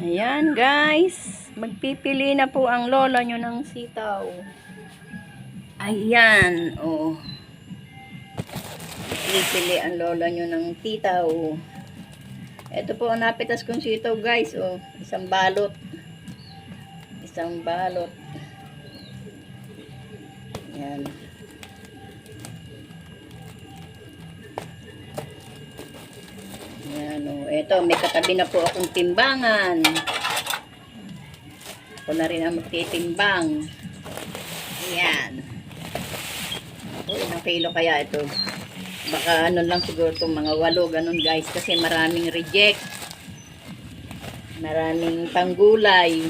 Ayan guys, magpipili na po ang lola nyo ng sitaw. Ayan, oh. Pipili ang lola nyo ng titaw. Ito po ang napitas kong sitaw guys, oh. Isang balot. Isang balot. Ayan. Ayan, oh. Ito, may katabi na po akong timbangan. Ako na rin ang magtitimbang. Ayan. Oh, ilang kilo kaya ito? Baka ano lang siguro itong mga 8, ganun guys. Kasi maraming reject. Maraming panggulay.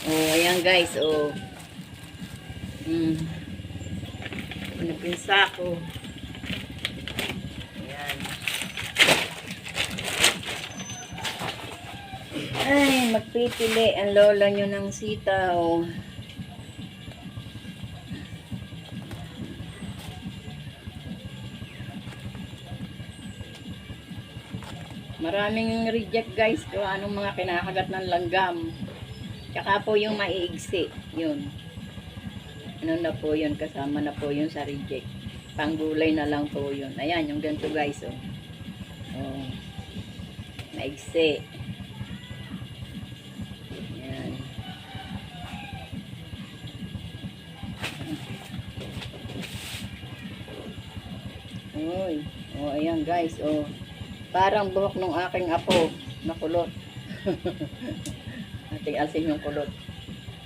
Oh, ayan guys, oh. Ano pinsa ko? Ayan. Ay, magpipili ang lola nyo ng sitaw. Maraming reject guys kung anong mga kinakagat ng langgam. Tsaka po yung maiigsi. Yun. Ano na po yun. Kasama na po yun sa reject. Panggulay na lang po yun. Ayan, yung ganito guys. Oh. Oh. Maigsi. Ayan. Uy. Oh, ayan guys. Oh. Parang buhok ng aking apo na kulot. Ating alsin yung kulot.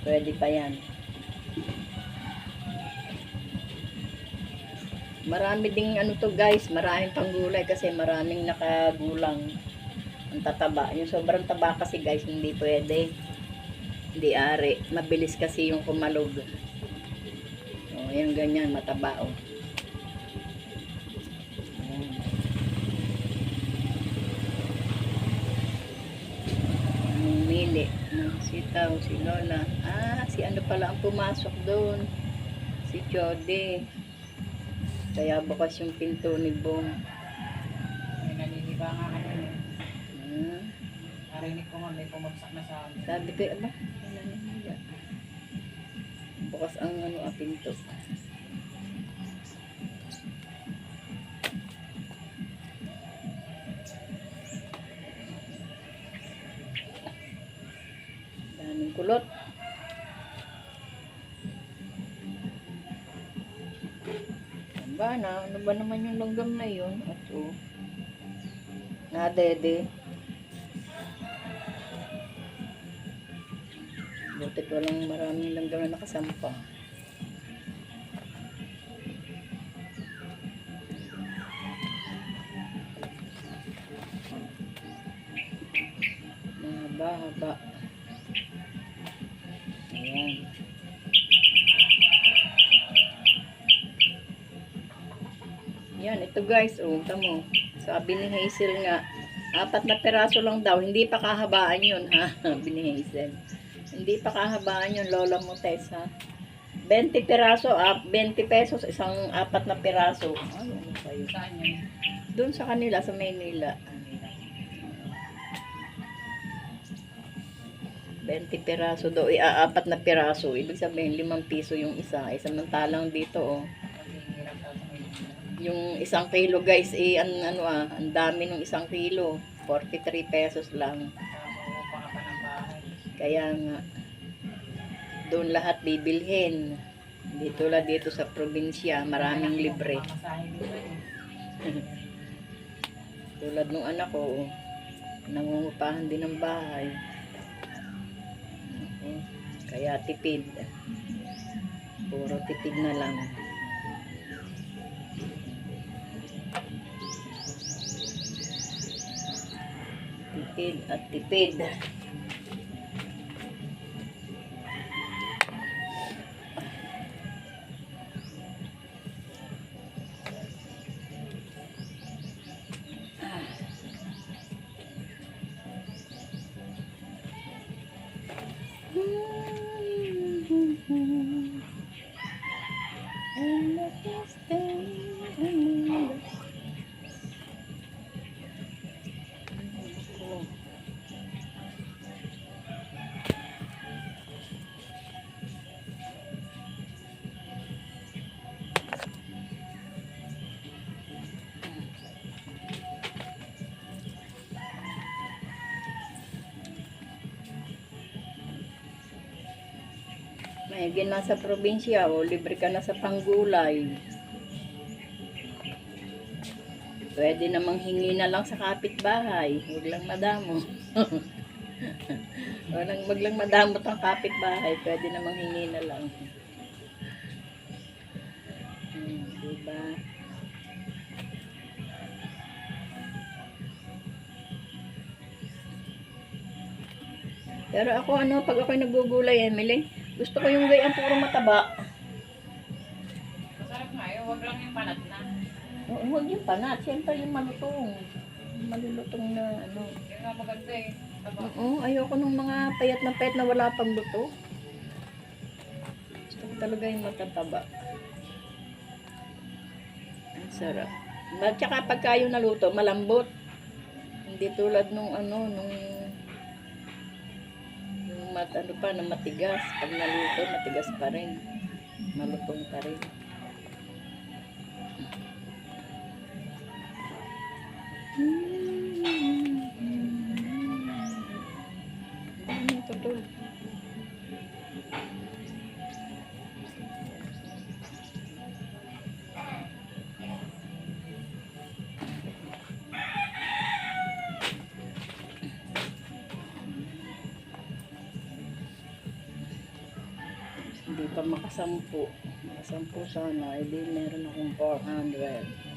Pwede pa yan. Marami ding ano to guys. Maraming panggulay kasi maraming nakagulang. Ang tataba. Yung sobrang taba kasi guys hindi pwede. Hindi ari. Mabilis kasi yung kumalog. O yan ganyan mataba o. Mili ng sitaw si Lola. Ah, si ano pala ang pumasok doon. Si Jody. Kaya bukas yung pinto ni Bong. May naniniba nga kanina. Narinig ko nga may pumagsak na sa amin. Sabi ko, aba, naniniba. Bukas ang ano, pinto. Daming kulot. Ano ba naman yung langgam na yun? At oh, nadede. Butit walang maraming langgam na nakasampa. Mahaba-haba. Ayan. Yan, ito guys, oh, tamo. Sabi ni Hazel nga, 4 na peraso lang daw, hindi pa kahabaan yun, ha? Sabi ni Hazel. Hindi pa kahabaan yun, lola mo, Tess, ha? 20 peraso, 20 pesos, isang 4 na peraso. Ay, ano sa'yo? Saan yun? Doon sa kanila, sa Maynila. 20 peraso daw, 4 na peraso. Ibig sabihin, 5 piso yung isa. Samantalang dito, oh. Yung 1 kilo guys, ang dami ng 1 kilo. 43 pesos lang. Kaya nga, doon lahat bibilhin. Dito lang dito sa probinsya, maraming libre. Tulad nung anak ko, nangungupahan din ng bahay. Kaya tipid. Puro tipid na lang. Tipid at tipid. Mahigin na sa probinsya o libre ka na sa panggulay. Pwede namang hingi na lang sa kapitbahay. Huwag lang madamo. Wag lang madamot ang kapitbahay. Pwede namang hingi na lang. Diba? Pero ako pag ako'y nagugulay, Emily, gusto ko yung gayang puro mataba. Masarap nga yun. Huwag lang yung panat na. Huwag yung panat. Siyempre yung malutong. Yung malulutong na Yung nga maganda eh. Taba. Oo, ayoko nung mga payat na wala pang luto. Gusto ko talaga yung matataba. Ang sarap. At saka pagka yung naluto, malambot. Hindi tulad nung na matigas. Pag naluto, matigas pa rin. Malutong pa rin. Tutulog. Hindi pa makasampu. Makasampu sana. Hindi meron akong 400.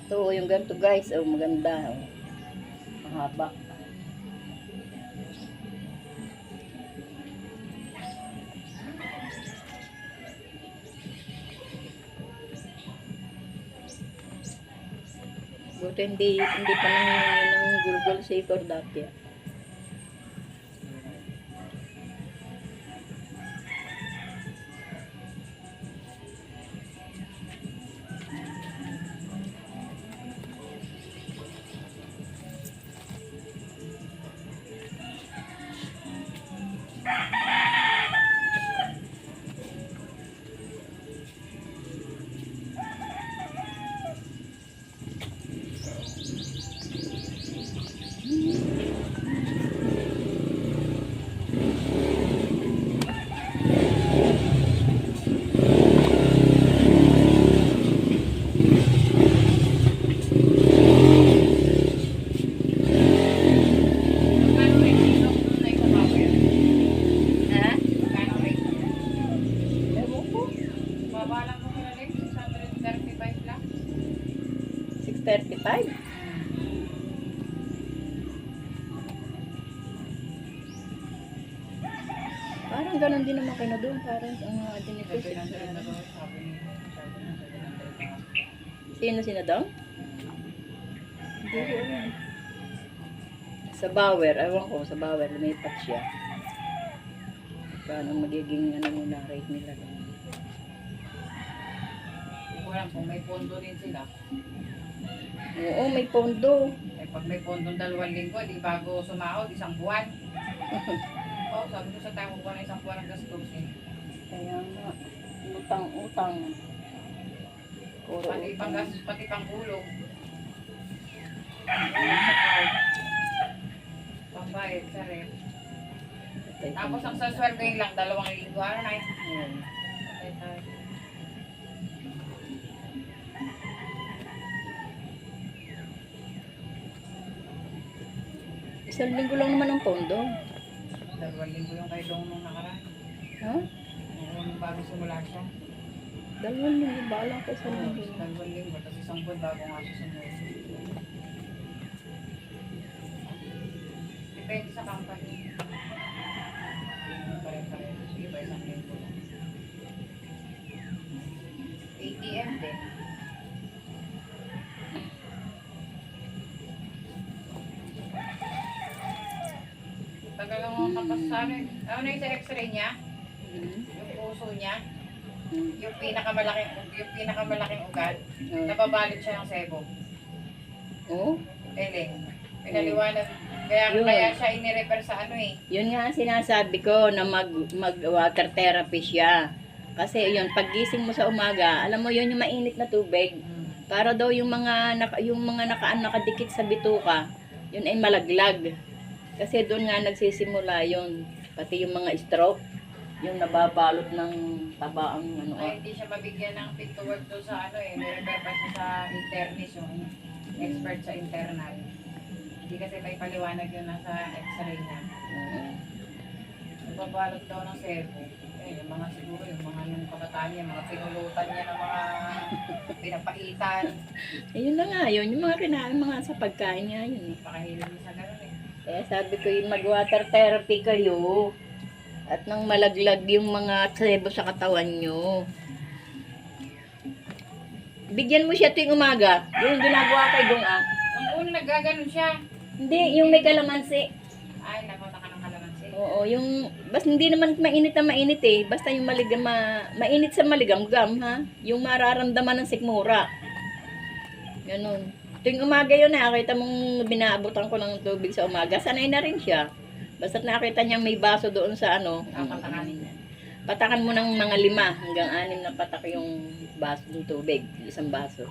Ito, yung ganito guys, maganda. Mahaba. Buti hindi pa nangyayari ng gulgol sa ikor dati. Magkano rin kilo na ikabaw yan? Ha? Magkano rin? Ewan ko. Baba lang mo sila rin. 635 lang. 635? Parang ganun din naman kayo na doon. Parang ang dinito. Sabi na sila na doon. Sabi ni Sino sinadong? Hindi ko alam. Sa Bauer, ewan ko, sa Bauer, lumipat siya. Paano magiging muna rate nila doon. Hindi ko alam kung may pondo rin sila. Oo, may pondo. Eh pag may pondong 2 linggo, di bago sumahod, 1 buwan. Oo, sabi ko sa tayo ko na 1 buwan ang gastos eh. Kaya nga, utang-utang. Puro Pati utang. pang gastos, pati pang kulong. Sa card. Pambayad sa rep. Tapos ang saswerdoin lang, 2 linggo. Ano na yun? Ayan. Patay tayo. Isang linggo lang naman ang pondo. 2 linggo yung kay Dong nung nakaraan. Ha? Nung bago simula siya. 2 linggo ba lang ka sa Oo, linggo? 2 linggo. Tapos 1 buwan bago nga siya sumunod. Depende sa company. Pare-pareho. Sige ba 1 linggo lang. ATM din. Tagal lang mga kapasari. Ano na yung sa x-ray niya? Mhm. Yung puso niya, Hmm. yung pinakamalaking ugat, Oh. nababalot siya ng sebo. Oh. Eling, pinaliwanag. Kaya, Yun. kaya siya inirefer sa ano eh. Yun nga ang sinasabi ko na mag water therapy siya. Kasi yun, paggising mo sa umaga, alam mo yun yung mainit na tubig. Para daw yung mga nakadikit sa bituka, yun ay malaglag. Kasi doon nga nagsisimula yun. Pati yung mga stroke, yung nababalot ng taba ang ano. Ay, hindi siya mabigyan ng fit to work doon sa ano eh. Nirefer pa siya sa internist, yung expert sa internal. Hindi kasi may paliwanag yun nasa x-ray niya. Nababalot daw ng sebo. Eh, yung mga siguro, yung mga nung kabataan niya, mga pinulutan niya ng mga pinapaitan. Ayun na nga, yun. Yung mga kinain, mga sa pagkain nga yun eh. Pakahilig niya sa ganun eh. Kaya sabi ko yung mag-water therapy kayo. At nang malaglag yung mga sebo sa katawan nyo. Bigyan mo siya tuwing umaga. Yung ginagawa kay Gong ah. Ang una nagaganon siya. Hindi, yung may kalamansi. Ay, napunta ka ng kalamansi. Oo, yung basta hindi naman mainit na mainit eh. Basta yung mainit sa maligamgam ha. Yung mararamdaman ng sikmura. Ganun. Tuwing umaga yun nakita mong binaabutan ko ng tubig sa umaga. Sanay na rin siya. Basta nakita niya may baso doon sa ano. Papatakanin niya. Patakan mo ng mga 5 hanggang 6 na patak yung baso ng tubig. Isang baso.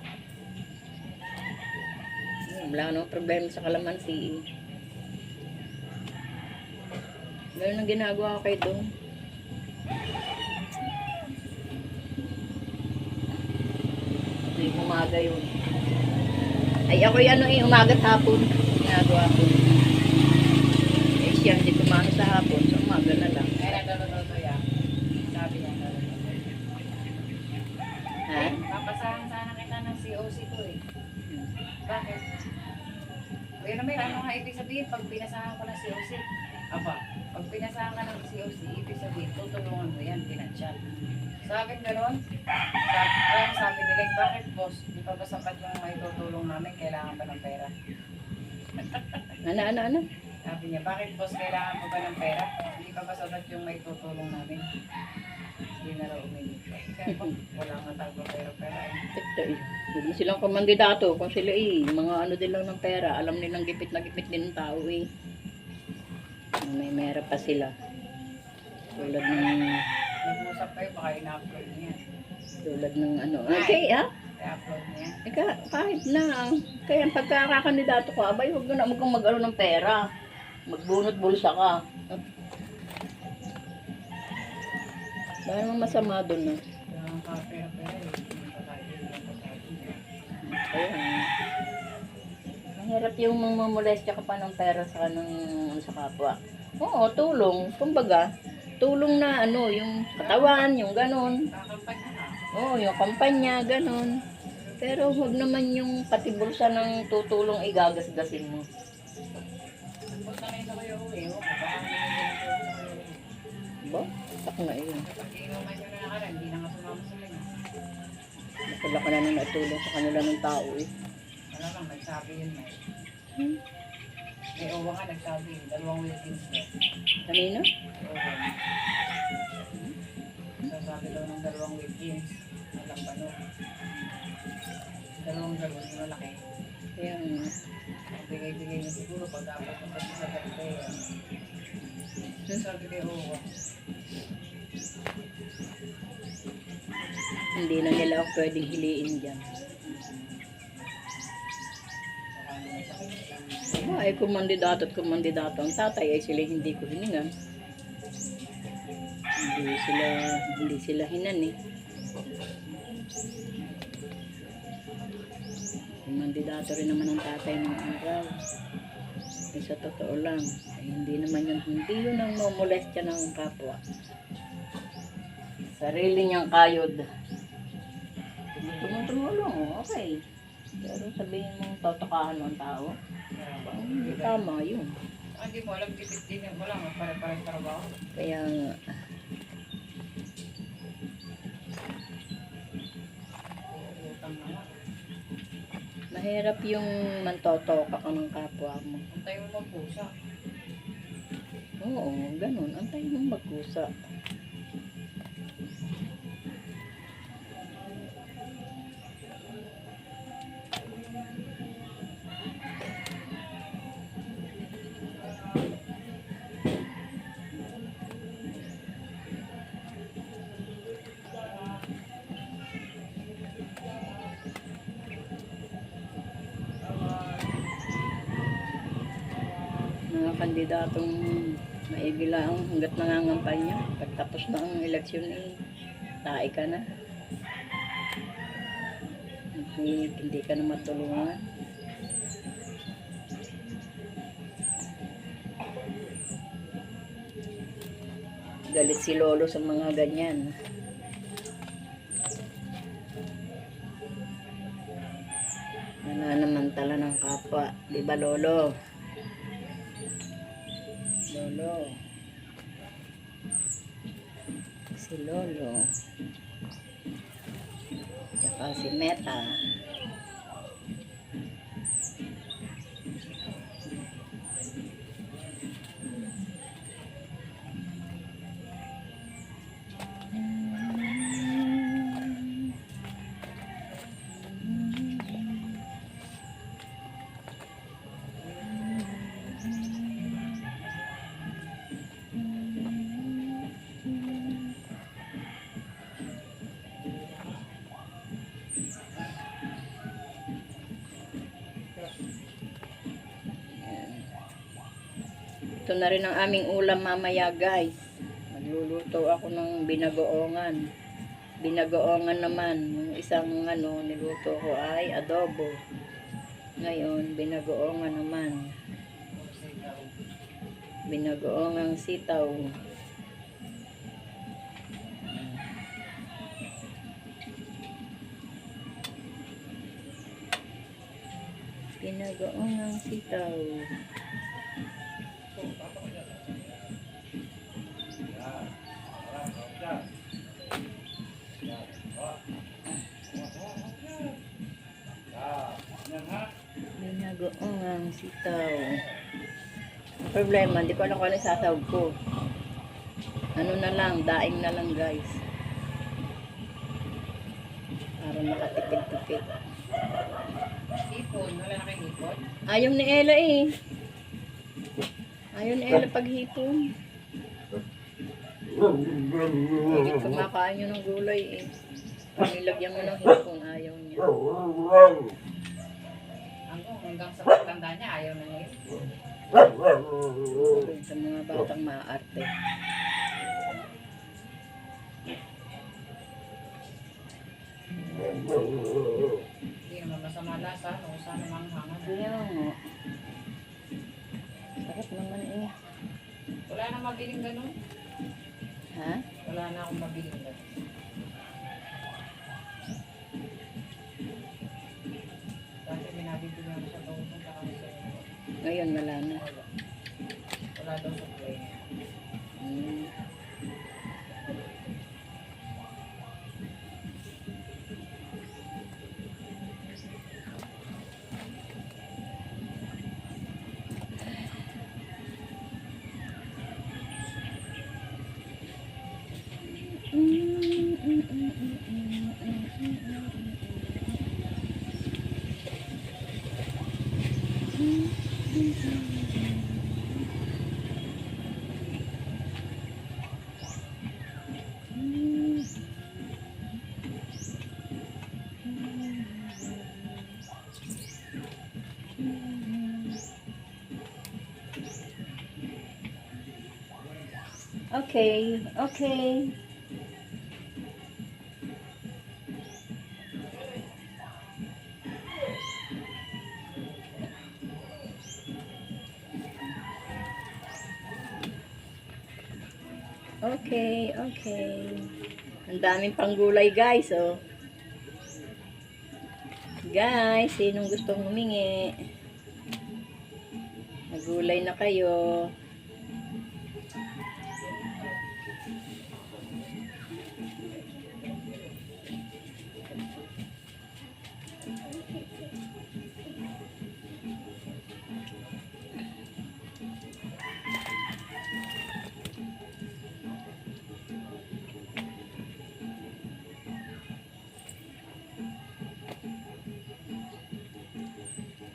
Wala nang problema sa kalamansi. Ganun ang ginagawa ko kay Dong. Tuwing umaga yun. Ay ako yung ano eh, umaga at hapon. Ginagawa ko. Eh siya, hindi kumano sa hapon. So umaga na lang. Ay, nagdododod yan. Sabi niya, nagdododod. Ha? Papasahan sana kita ng COC ko eh. Bakit? Kuya naman, ano nga ibig sabihin pag pinasahan ko ng COC? Aba, pag pinasahan ka ng COC, ibig sabihin, tutulungan mo yan, pinansyal. Sabi gano'n, sabi nila, bakit boss, di pa ba sapat yung may tutulong namin, kailangan ba ng pera? Ano? Sabi niya, bakit boss, kailangan pa ba ng pera? Hindi pa ba sapat yung may tutulong namin? Hindi na raw uminig. Kaya po, wala nga tayo pera-pera. Ito eh. Huwag na silang kumandidato kung sila eh. Mga ano din lang ng pera. Alam nilang gipit na gipit din ng tao eh. May mera pa sila. Tulad ng Nag-usap kayo, baka ina-upload niya. tulad ng ano. Okay ha? I-upload niya. Kahit na. Kaya ang pagkakakandidato ko, abay huwag na kang mag-ano ng pera. Magbunot bulsa ka. Dahil naman masama doon na. Kaya ang pera-pera eh. Hindi pa tayo, hindi pa tayo. Ayan. Mahirap yung mamamolestya ka pa ng pera sa kanang sa kapwa. Oo, tulong. Kumbaga, tulong na ano, yung katawan, yung ganon. Kakampanya na. Oo, yung kampanya, ganon. Pero huwag naman yung pati bulsa ng tutulong igagasgasin mo. Punta na yun sa kayo eh. Baka hindi na kayo sa kayo. Ba? Tak na yun. Kapag inuman nyo na nakala, hindi na nga sumama sa kanya. Nakula ka na nung natulong sa kanila ng tao eh. Wala lang, nagsabi yun na. Hmm? May owa nga nagsabi, 2 weekends na. Kanina? Owa. Sasabi daw ng 2 weekends. Alam ba no? 2 galon, yung malaki. Kaya Ang bigay-bigay niya siguro pag dapat na kasi sa birthday. Sabi kay owa. hindi na nila ako pwedeng hiliin dyan. Baka naman sa kanya. Diba, ay kumandidato at kumandidato. Ang tatay ay sila hindi ko hiningan. Hindi sila hinan eh. Kumandidato rin naman ang tatay ng araw. Eh, sa totoo lang, ay hindi yun ang mamolestya ng kapwa. Sarili niyang kayod. Tumulong, okay. Pero sabihin mong totoo mo ang tao. Hindi tama yun. Hindi mo alam, tipid din yan. Wala nga, pare-pare trabaho. Kaya nga, Utang na nga. mahirap yung mantotoka ka ng kapwa mo. Antay mo magpusa. Oo, ganun. Antayin mong magkusa. mga kandidatong maigilaang hanggat nangangampanya. Pagtapos na ang eleksyon tae ka na. Hindi ka na matulungan. Galit si Lolo sa mga ganyan. Nananamantala ng kapwa. Di ba, Lolo? Lolo. Si Lolo. Tsaka si Meta. Ito na rin ang aming ulam mamaya, guys. Magluluto ako ng binagoongan. Binagoongan naman. Yung isang niluto ko ay adobo. Ngayon, binagoongan naman. Binagoongang sitaw. Binagoongang sitaw. Binagoongang sitaw. Ang problema, hindi ko alam kung ano yung sasawag ko. Ano na lang, daing na lang, guys. Para makatipid-tipid. Hipon, wala na kayo hipon? Ayaw ni Ella eh. Ayaw ni Ella paghipon. Higit kumakain nyo ng gulay eh. Nilagyan mo ng hipon, ayaw niya. Hanggang sa pagtanda niya, ayaw na niya. Sa mga batang maaarte. Hindi naman masama lasa, no? Sana manghangan. Kaya nga. Sarap naman eh. Wala na mabiling ganun. Ha? Wala na akong mabiling ganun. Dati binabibigyan ko sa taon sa kanila. Ngayon wala na. Wala daw sa play. Hmm. Okay, okay. Okay, okay. Ang daming panggulay, guys, oh. Guys, sinong gustong humingi? Nagulay na kayo.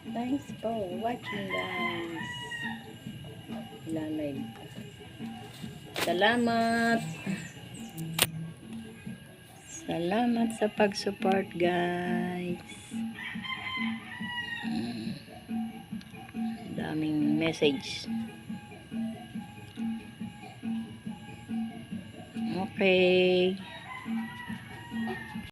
Thanks for watching, guys. Live. Salamat. Salamat sa pag-support, guys. Daming message. Okay.